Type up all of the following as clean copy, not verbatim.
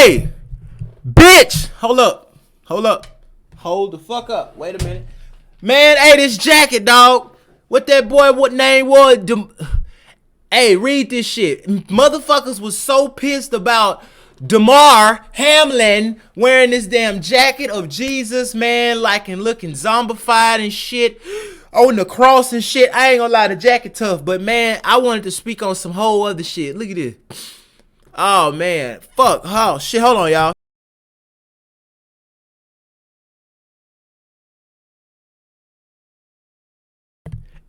Hey, bitch! Hold up. Hold up. Hold the fuck up. Wait a minute. Man, hey, this jacket, dog. What that boy, what name was? Hey, read this shit. Motherfuckers was so pissed about Damar, Hamlin, wearing this damn jacket of Jesus, man, like and looking zombified and shit. On the cross and shit. I ain't gonna lie, the jacket tough. But, man, I wanted to speak on some whole other shit. Look at this. Oh, man. Fuck. Oh, shit. Hold on, y'all.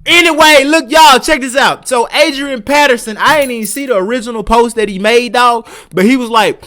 Anyway, look, y'all, check this out. So, Adrian Patterson, I ain't even see the original post that he made, dog. But he was like,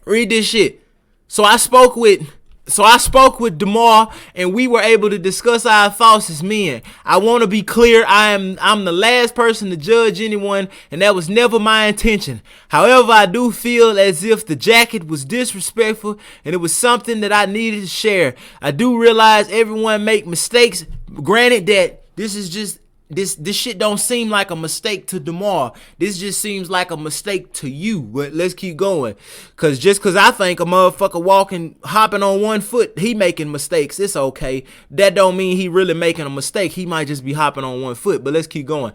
read this shit. So I spoke with Damar, and we were able to discuss our thoughts as men. I want to be clear, I'm the last person to judge anyone, and that was never my intention. However, I do feel as if the jacket was disrespectful, and it was something that I needed to share. I do realize everyone make mistakes. Granted that this is just this shit don't seem like a mistake to Damar. This just seems like a mistake to you. But let's keep going. Cause I think a motherfucker hopping on one foot, he making mistakes. It's okay. That don't mean he really making a mistake. He might just be hopping on one foot. But let's keep going.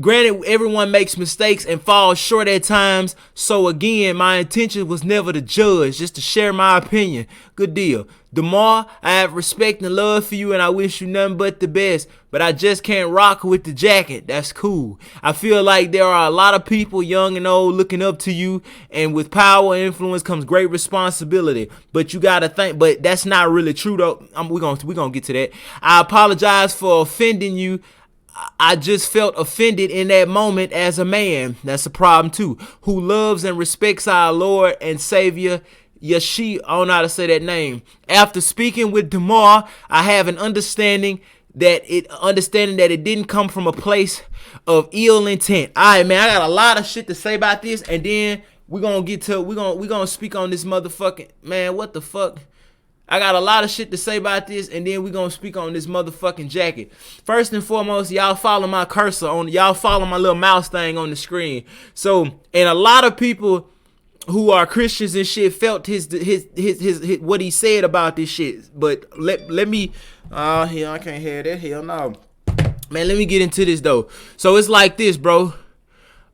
Granted, everyone makes mistakes and falls short at times. So again, my intention was never to judge, just to share my opinion. Good deal. Damar, I have respect and love for you, and I wish you nothing but the best. But I just can't rock with the jacket. That's cool. I feel like there are a lot of people, young and old, looking up to you, and with power and influence comes great responsibility. But you gotta think. But that's not really true, though. We're gonna get to that. I apologize for offending you. I just felt offended in that moment as a man. That's a problem too. Who loves and respects our Lord and Savior Yashi, I don't know how to say that name. After speaking with Damar, I have an understanding that it didn't come from a place of ill intent. Alright, man, I got a lot of shit to say about this, and then we're gonna speak on this motherfucking man, what the fuck? I got a lot of shit to say about this, and then we're gonna speak on this motherfucking jacket. First and foremost, y'all follow my cursor y'all follow my little mouse thing on the screen. So, and a lot of people who are Christians and shit felt his what he said about this shit. But let me hell, I can't hear that. Hell no. Man, let me get into this though. So it's like this, bro.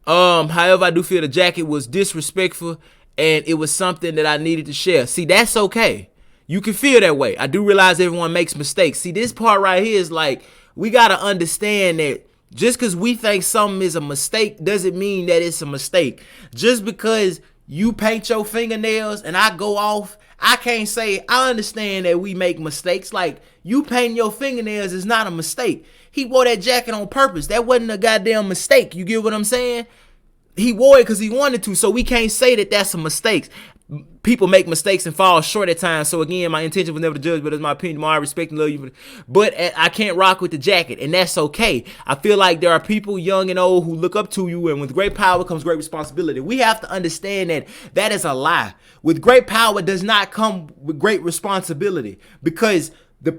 However, I do feel the jacket was disrespectful, and it was something that I needed to share. See, that's okay. You can feel that way. I do realize everyone makes mistakes. See, this part right here is like, we gotta understand that just because we think something is a mistake doesn't mean that it's a mistake. Just because you paint your fingernails and I go off, I can't say I understand that we make mistakes. Like, you painting your fingernails is not a mistake. He wore that jacket on purpose. That wasn't a goddamn mistake. You get what I'm saying? He wore it because he wanted to, so we can't say that that's a mistake. People make mistakes and fall short at times. So again, my intention was never to judge, but it's my opinion. I respect and love you. But I can't rock with the jacket, and that's okay. I feel like there are people, young and old, who look up to you, and with great power comes great responsibility. We have to understand that that is a lie. With great power does not come with great responsibility, because the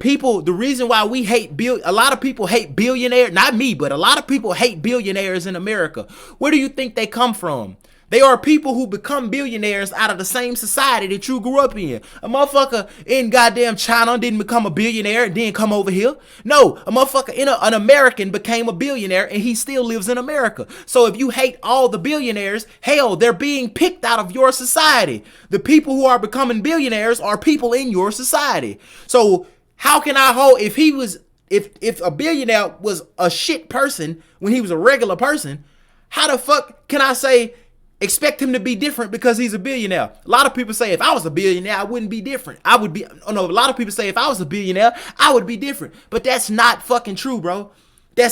reason why we hate a lot of people hate billionaires, not me, but a lot of people hate billionaires in America. Where do you think they come from? They are people who become billionaires out of the same society that you grew up in. A motherfucker in goddamn China didn't become a billionaire and then come over here. No, a motherfucker an American became a billionaire and he still lives in America. So if you hate all the billionaires, hell, they're being picked out of your society. The people who are becoming billionaires are people in your society. So how can I hold, if a billionaire was a shit person when he was a regular person, how the fuck can I say expect him to be different because he's a billionaire? A lot of people say if I was a billionaire, I wouldn't be different. A lot of people say if I was a billionaire, I would be different. But that's not fucking true, bro.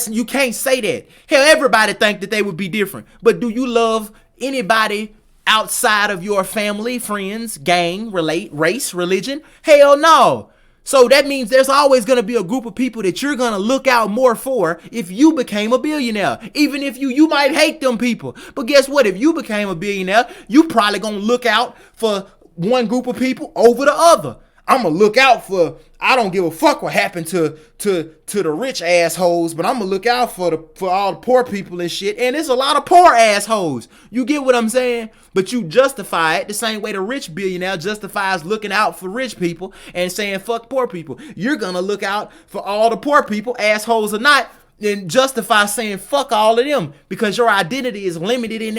You can't say that. Hell, everybody think that they would be different. But do you love anybody outside of your family, friends, gang, race, religion? Hell no. So that means there's always going to be a group of people that you're going to look out more for if you became a billionaire. Even if you might hate them people. But guess what? If you became a billionaire, you probably going to look out for one group of people over the other. I'm gonna look out for. I don't give a fuck what happened to the rich assholes, but I'm gonna look out for all the poor people and shit. And there's a lot of poor assholes. You get what I'm saying? But you justify it the same way the rich billionaire justifies looking out for rich people and saying fuck poor people. You're gonna look out for all the poor people, assholes or not, and justify saying fuck all of them because your identity is limited in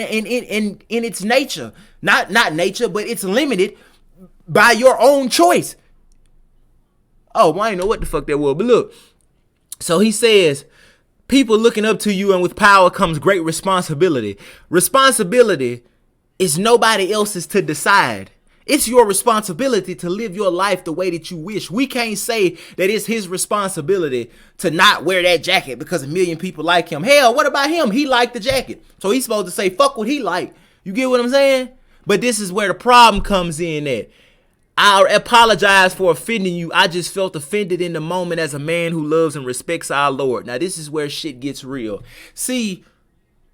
its nature. Not nature, but it's limited by your own choice. Oh, well, I didn't know what the fuck that was, but look. So he says, people looking up to you, and with power comes great responsibility. Responsibility is nobody else's to decide. It's your responsibility to live your life the way that you wish. We can't say that it's his responsibility to not wear that jacket because a million people like him. Hell, what about him? He liked the jacket. So he's supposed to say, fuck what he liked. You get what I'm saying? But this is where the problem comes in at. I apologize for offending you. I just felt offended in the moment as a man who loves and respects our Lord. Now, this is where shit gets real. See,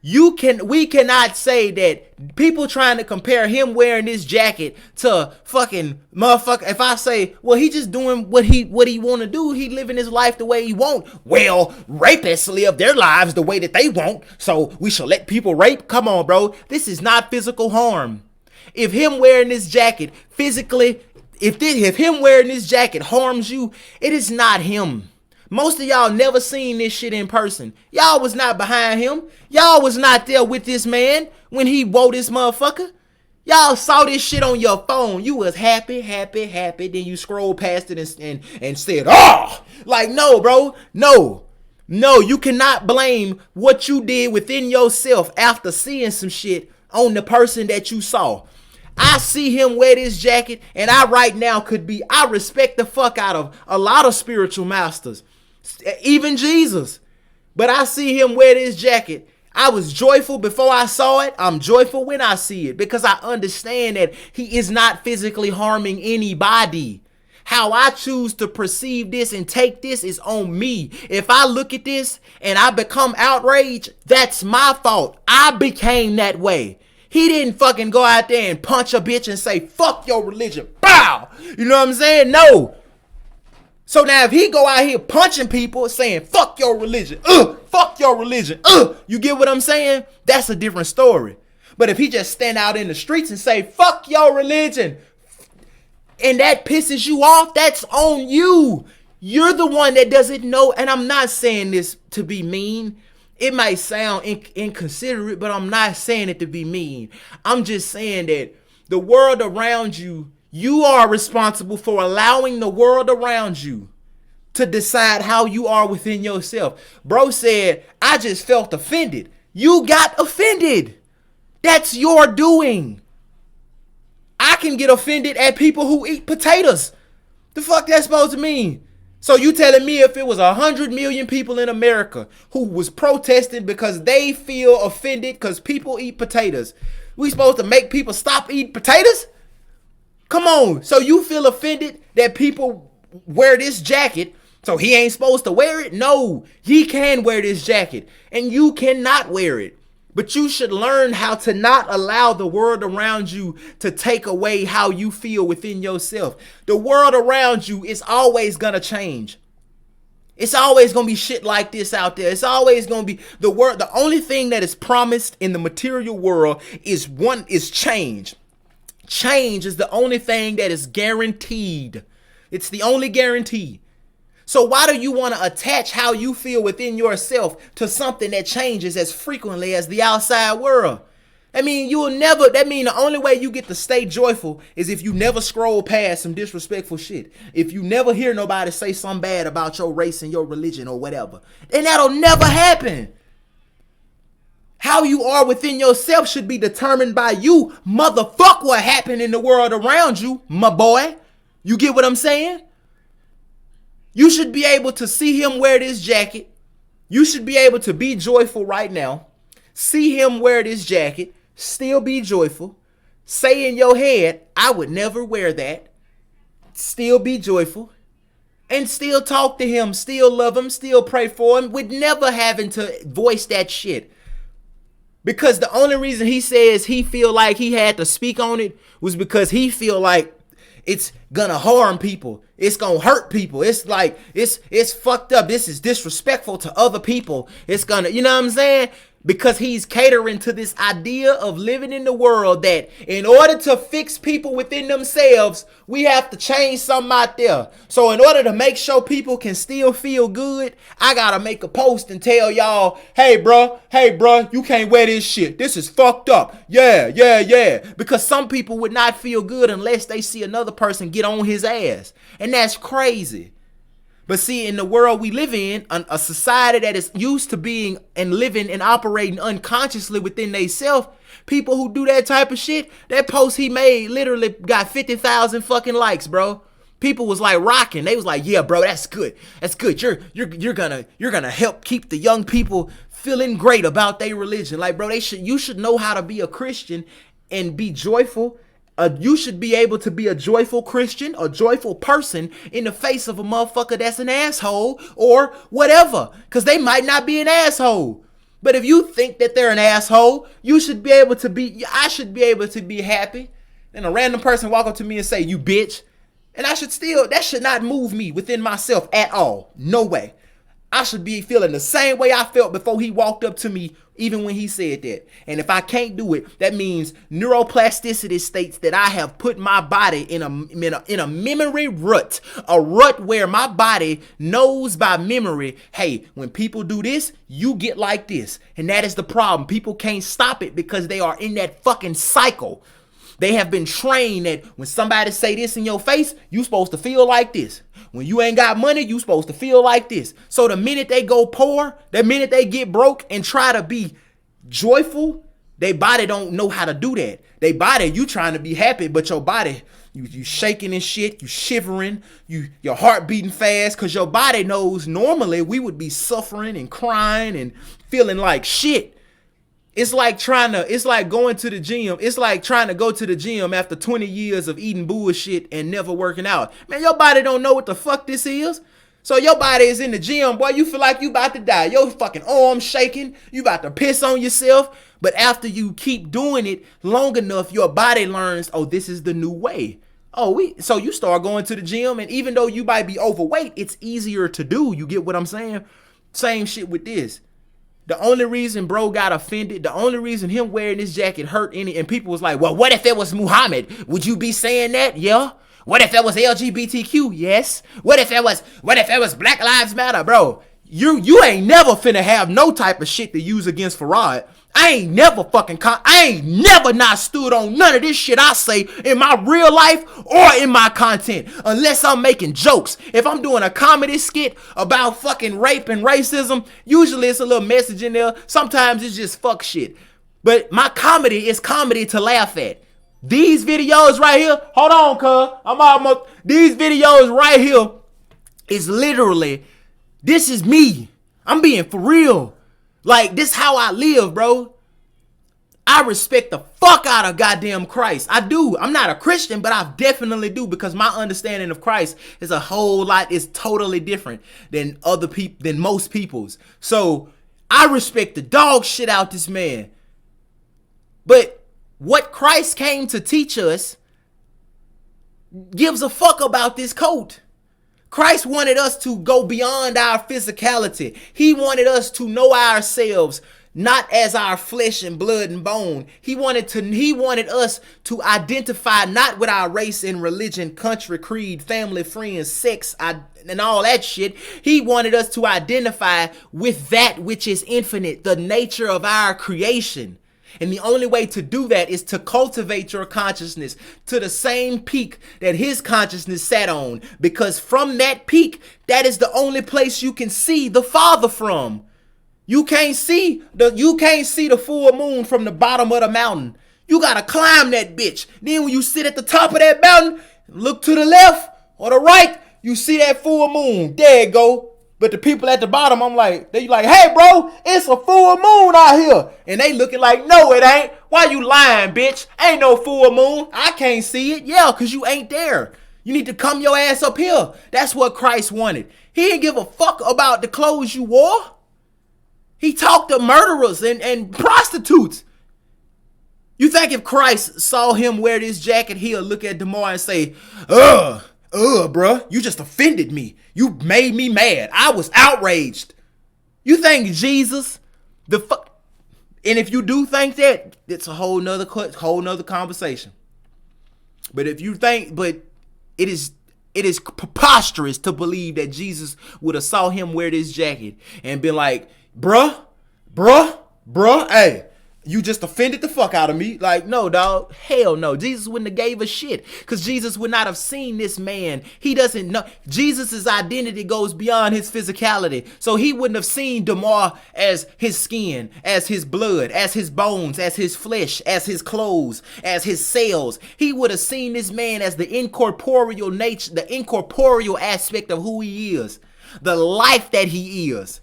we cannot say that people trying to compare him wearing this jacket to fucking motherfucker. If I say, well, he just doing what he want to do. He living his life the way he want. Well, rapists live their lives the way that they want. So we should let people rape. Come on, bro. This is not physical harm. If him wearing this jacket physically, if him wearing this jacket harms you, it is not him. Most of y'all never seen this shit in person. Y'all was not behind him. Y'all was not there with this man when he wore this motherfucker. Y'all saw this shit on your phone. You was happy. Then you scrolled past it and said, oh, like, no, bro. No, you cannot blame what you did within yourself after seeing some shit on the person that you saw. I see him wear this jacket, and I respect the fuck out of a lot of spiritual masters, even Jesus. But I see him wear this jacket. I was joyful before I saw it. I'm joyful when I see it because I understand that he is not physically harming anybody. How I choose to perceive this and take this is on me. If I look at this and I become outraged, that's my fault. I became that way. He didn't fucking go out there and punch a bitch and say, fuck your religion. Bow. You know what I'm saying? No. So now if he go out here punching people saying, fuck your religion. Fuck your religion. You get what I'm saying? That's a different story. But if he just stand out in the streets and say, fuck your religion, and that pisses you off, that's on you. You're the one that doesn't know. And I'm not saying this to be mean. It might sound inconsiderate, but I'm not saying it to be mean. I'm just saying that the world around you, you are responsible for allowing the world around you to decide how you are within yourself. Bro said, I just felt offended. You got offended. That's your doing. I can get offended at people who eat potatoes. The fuck that's supposed to mean? So you telling me if it was 100 million people in America who was protesting because they feel offended because people eat potatoes, we supposed to make people stop eating potatoes? Come on. So you feel offended that people wear this jacket, so he ain't supposed to wear it? No, he can wear this jacket and you cannot wear it. But you should learn how to not allow the world around you to take away how you feel within yourself. The world around you is always going to change. It's always going to be shit like this out there. It's always going to be the world. The only thing that is promised in the material world is change. Change is the only thing that is guaranteed. It's the only guarantee. So why do you want to attach how you feel within yourself to something that changes as frequently as the outside world? I mean, the only way you get to stay joyful is if you never scroll past some disrespectful shit. If you never hear nobody say something bad about your race and your religion or whatever. And that'll never happen. How you are within yourself should be determined by you. Motherfuck what happened in the world around you, my boy. You get what I'm saying? You should be able to see him wear this jacket. You should be able to be joyful right now. See him wear this jacket. Still be joyful. Say in your head, I would never wear that. Still be joyful. And still talk to him. Still love him. Still pray for him. With never having to voice that shit. Because the only reason he says he feel like he had to speak on it was because he feel like it's gonna harm people. It's gonna hurt people. It's like, it's fucked up. This is disrespectful to other people. It's gonna, you know what I'm saying? Because he's catering to this idea of living in the world that in order to fix people within themselves, we have to change something out there. So in order to make sure people can still feel good, I gotta make a post and tell y'all, hey bro, you can't wear this shit. This is fucked up. Yeah. Because some people would not feel good unless they see another person get on his ass. And that's crazy. But see, in the world we live in, a society that is used to being and living and operating unconsciously within themselves, people who do that type of shit, that post he made literally got 50,000 fucking likes, bro. People was like rocking. They was like, yeah, bro, that's good. That's good. You're gonna help keep the young people feeling great about their religion. Like, bro, you should know how to be a Christian and be joyful. You should be able to be a joyful Christian, a joyful person in the face of a motherfucker that's an asshole or whatever. Because they might not be an asshole. But if you think that they're an asshole, I should be able to be happy. And a random person walk up to me and say, you bitch. And that should not move me within myself at all. No way. I should be feeling the same way I felt before he walked up to me, even when he said that. And if I can't do it, that means neuroplasticity states that I have put my body in a memory rut, a rut where my body knows by memory, hey, when people do this, you get like this. And that is the problem. People can't stop it because they are in that fucking cycle. They have been trained that when somebody say this in your face, you supposed to feel like this. When you ain't got money, you supposed to feel like this. So the minute they go poor, the minute they get broke and try to be joyful, their body don't know how to do that. They body, you trying to be happy, but your body, you shaking and shit, you shivering, your heart beating fast, because your body knows normally we would be suffering and crying and feeling like shit. It's like going to the gym. It's like trying to go to the gym after 20 years of eating bullshit and never working out. Man, your body don't know what the fuck this is. So your body is in the gym, boy, you feel like you about to die. Your fucking arms shaking. You about to piss on yourself. But after you keep doing it long enough, your body learns, oh, this is the new way. So you start going to the gym, and even though you might be overweight, it's easier to do. You get what I'm saying? Same shit with this. The only reason bro got offended, the only reason him wearing this jacket hurt any, and people was like, well, what if it was Muhammad? Would you be saying that? Yeah. What if it was LGBTQ? Yes. What if it was Black Lives Matter, bro? You ain't never finna have no type of shit to use against Farod. I ain't never not stood on none of this shit I say in my real life or in my content, unless I'm making jokes. If I'm doing a comedy skit about fucking rape and racism, usually it's a little message in there. Sometimes it's just fuck shit. But my comedy is comedy to laugh at. These videos right here, hold on, cuz. These videos right here is literally, this is me. I'm being for real. Like, this how I live, bro. I respect the fuck out of goddamn Christ. I do. I'm not a Christian, but I definitely do, because my understanding of Christ is a whole lot, is totally different than than most people's. So I respect the dog shit out this man. But what Christ came to teach us gives a fuck about this coat. Christ wanted us to go beyond our physicality. He wanted us to know ourselves, not as our flesh and blood and bone. He wanted us to identify not with our race and religion, country, creed, family, friends, sex, and all that shit. He wanted us to identify with that which is infinite, the nature of our creation. And the only way to do that is to cultivate your consciousness to the same peak that his consciousness sat on. Because from that peak, that is the only place you can see the Father from. You can't see the full moon from the bottom of the mountain. You gotta climb that bitch. Then when you sit at the top of that mountain, look to the left or the right, you see that full moon. There you go. But the people at the bottom, they like, hey, bro, it's a full moon out here. And they looking like, no, it ain't. Why you lying, bitch? Ain't no full moon. I can't see it. Yeah, because you ain't there. You need to come your ass up here. That's what Christ wanted. He didn't give a fuck about the clothes you wore. He talked to murderers and prostitutes. You think if Christ saw him wear this jacket, he'll look at Damar and say, bruh, you just offended me. You made me mad. I was outraged. You think Jesus, and if you do think that, it's a whole nother conversation. But if you think, it is preposterous to believe that Jesus would have saw him wear this jacket and been like, bruh, hey, you just offended the fuck out of me. Like, no, dog. Hell no. Jesus wouldn't have gave a shit, because Jesus would not have seen this man. He doesn't know. Jesus' identity goes beyond his physicality. So he wouldn't have seen Damar as his skin, as his blood, as his bones, as his flesh, as his clothes, as his cells. He would have seen this man as the incorporeal nature, the incorporeal aspect of who he is, the life that he is.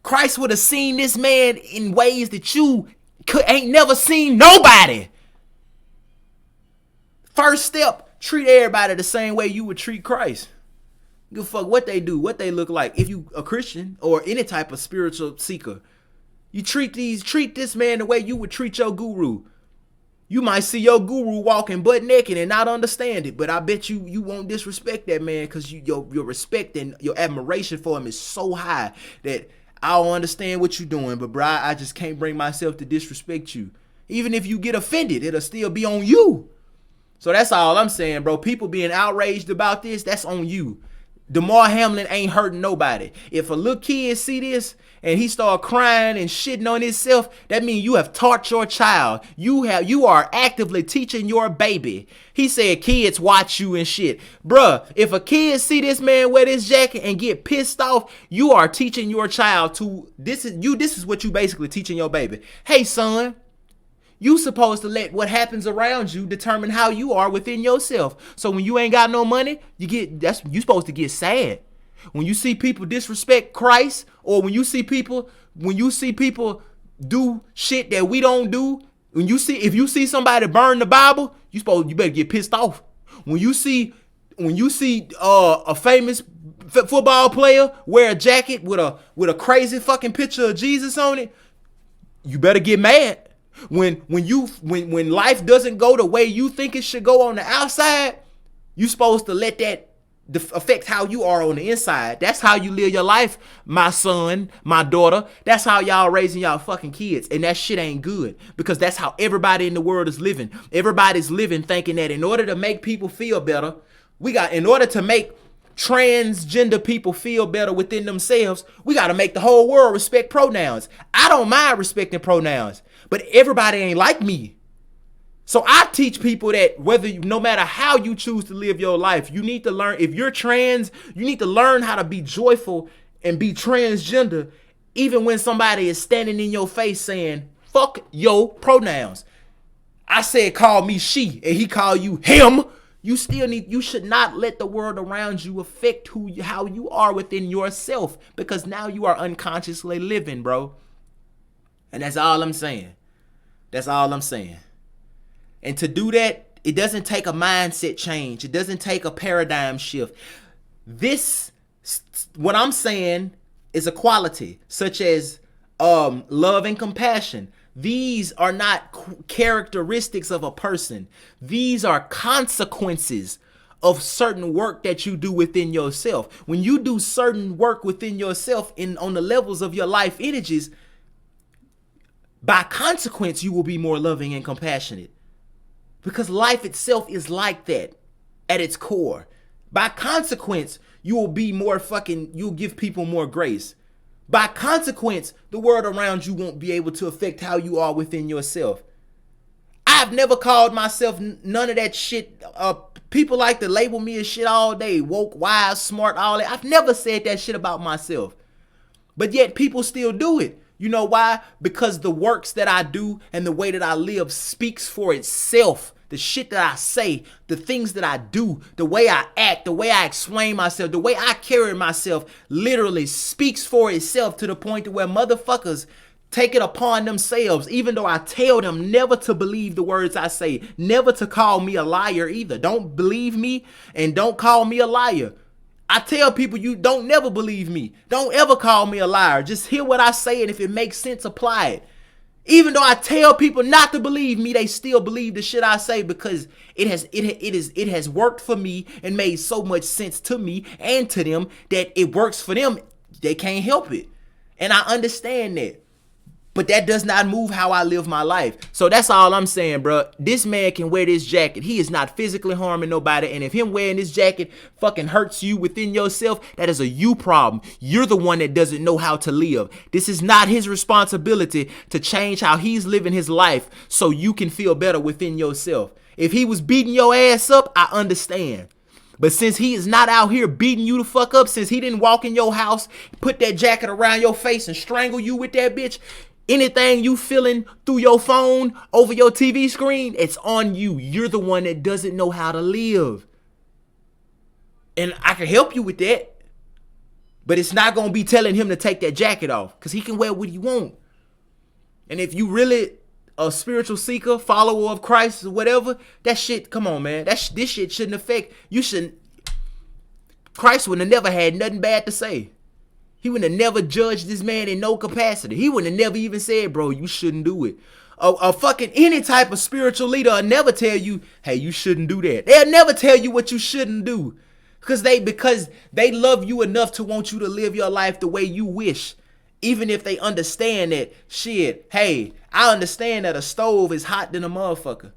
Christ would have seen this man in ways that you ain't never seen nobody. First step, treat everybody the same way you would treat Christ. Give a fuck what they do, what they look like. If you a Christian or any type of spiritual seeker, you treat this man the way you would treat your guru. You might see your guru walking butt naked and not understand it, but I bet you won't disrespect that man, because your respect and your admiration for him is so high that I don't understand what you're doing, but bro, I just can't bring myself to disrespect you. Even if you get offended, it'll still be on you. So that's all I'm saying, bro. People being outraged about this, that's on you. Damar Hamlin ain't hurting nobody. If a little kid see this and he start crying and shitting on himself, that means you have taught your child. You are actively teaching your baby. He said kids watch you and shit. Bruh, if a kid see this man wear this jacket and get pissed off, you are teaching your child to, this is what you basically teaching your baby. Hey son, you supposed to let what happens around you determine how you are within yourself. So when you ain't got no money, you supposed to get sad. When you see people disrespect Christ, or when you see people do shit that we don't do, if you see somebody burn the Bible, you better get pissed off. When you see a famous football player wear a jacket with a crazy fucking picture of Jesus on it, you better get mad. When life doesn't go the way you think it should go on the outside, you supposed to let that affect how you are on the inside. That's how you live your life, my son, my daughter. That's how y'all raising y'all fucking kids. And that shit ain't good, because that's how everybody in the world is living. Everybody's living thinking that in order to make people feel better, in order to make transgender people feel better within themselves, we got to make the whole world respect pronouns. I don't mind respecting pronouns, but everybody ain't like me. So I teach people that no matter how you choose to live your life, you need to learn. If you're trans, you need to learn how to be joyful and be transgender, even when somebody is standing in your face saying, fuck your pronouns. I said, call me she, and he call you him. You should not let the world around you affect how you are within yourself, because now you are unconsciously living, bro. And that's all I'm saying. That's all I'm saying. And to do that, it doesn't take a mindset change. It doesn't take a paradigm shift. What I'm saying is a quality such as love and compassion. These are not characteristics of a person. These are consequences of certain work that you do within yourself. When you do certain work within yourself on the levels of your life energies, by consequence, you will be more loving and compassionate. Because life itself is like that at its core. By consequence, you will be you'll give people more grace. By consequence, the world around you won't be able to affect how you are within yourself. I've never called myself none of that shit. People like to label me as shit all day. Woke, wise, smart, all that. I've never said that shit about myself. But yet people still do it. You know why? Because the works that I do and the way that I live speaks for itself. The shit that I say, the things that I do, the way I act, the way I explain myself, the way I carry myself literally speaks for itself, to the point to where motherfuckers take it upon themselves, even though I tell them never to believe the words I say, never to call me a liar either. Don't believe me and don't call me a liar. I tell people, you don't never believe me. Don't ever call me a liar. Just hear what I say, and if it makes sense, apply it. Even though I tell people not to believe me, they still believe the shit I say because it has worked for me and made so much sense to me and to them that it works for them. They can't help it. And I understand that. But that does not move how I live my life. So that's all I'm saying, bro. This man can wear this jacket. He is not physically harming nobody. And if him wearing this jacket fucking hurts you within yourself, that is a you problem. You're the one that doesn't know how to live. This is not his responsibility to change how he's living his life so you can feel better within yourself. If he was beating your ass up, I understand. But since he is not out here beating you the fuck up, since he didn't walk in your house, put that jacket around your face and strangle you with that bitch, anything you feeling through your phone, over your TV screen, it's on you. You're the one that doesn't know how to live. And I can help you with that. But it's not going to be telling him to take that jacket off. Because he can wear what he want. And if you really a spiritual seeker, follower of Christ or whatever, that shit, come on, man. This shit shouldn't affect. You shouldn't. Christ would have never had nothing bad to say. He would have never judged this man in no capacity. He would have never even said, bro, you shouldn't do it. A fucking any type of spiritual leader will never tell you, hey, you shouldn't do that. They'll never tell you what you shouldn't do. Because they love you enough to want you to live your life the way you wish. Even if they understand that, shit, hey, I understand that a stove is hot than a motherfucker.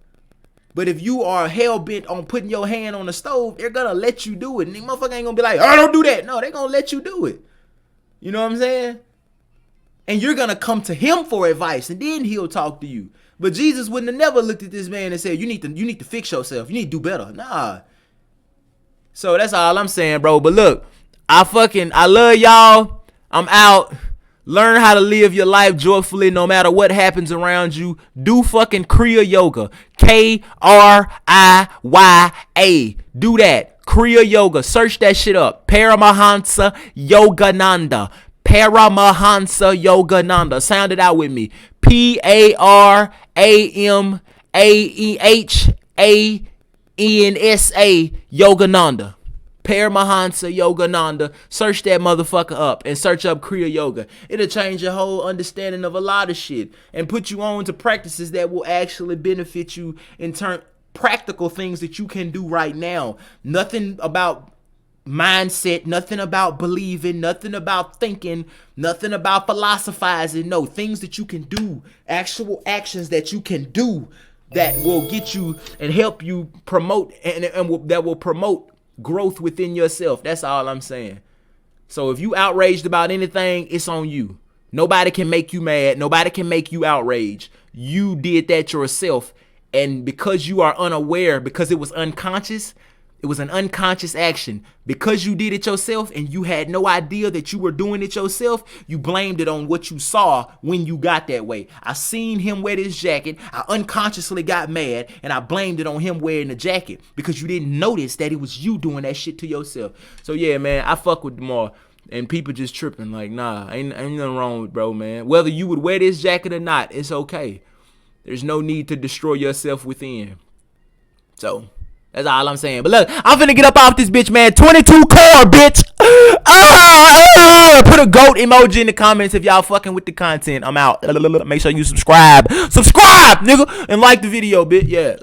But if you are hell-bent on putting your hand on the stove, they're going to let you do it. And the motherfucker ain't going to be like, oh, don't do that. No, they're going to let you do it. You know what I'm saying? And you're going to come to him for advice, and then he'll talk to you. But Jesus wouldn't have never looked at this man and said, you need to fix yourself. You need to do better. Nah. So that's all I'm saying, bro. But look, I love y'all. I'm out. Learn how to live your life joyfully no matter what happens around you. Do fucking Kriya Yoga. Kriya. Do that. Kriya Yoga. Search that shit up. Paramahansa Yogananda. Paramahansa Yogananda. Sound it out with me. Paramahansa Yogananda. Paramahansa Yogananda. Search that motherfucker up and search up Kriya Yoga. It'll change your whole understanding of a lot of shit and put you on to practices that will actually benefit you in turn. Practical things that you can do right now. Nothing about mindset, nothing about believing, nothing about thinking, nothing about philosophizing. No, things that you can do, actual actions that you can do that will get you and help you promote and that will promote growth within yourself. That's all I'm saying. So if you outraged about anything, it's on you. Nobody can make you mad. Nobody can make you outraged. You did that yourself. And because you are unaware, because it was unconscious, it was an unconscious action. Because you did it yourself and you had no idea that you were doing it yourself, you blamed it on what you saw when you got that way. I seen him wear this jacket. I unconsciously got mad and I blamed it on him wearing the jacket because you didn't notice that it was you doing that shit to yourself. So yeah, man, I fuck with Damar. And people just tripping like, nah, ain't nothing wrong with bro, man. Whether you would wear this jacket or not, it's okay. There's no need to destroy yourself within. So, that's all I'm saying. But look, I'm finna get up off this bitch, man. 22 core, bitch. Put a goat emoji in the comments if y'all fucking with the content. I'm out. Make sure you subscribe. Subscribe, nigga. And like the video, bitch. Yeah.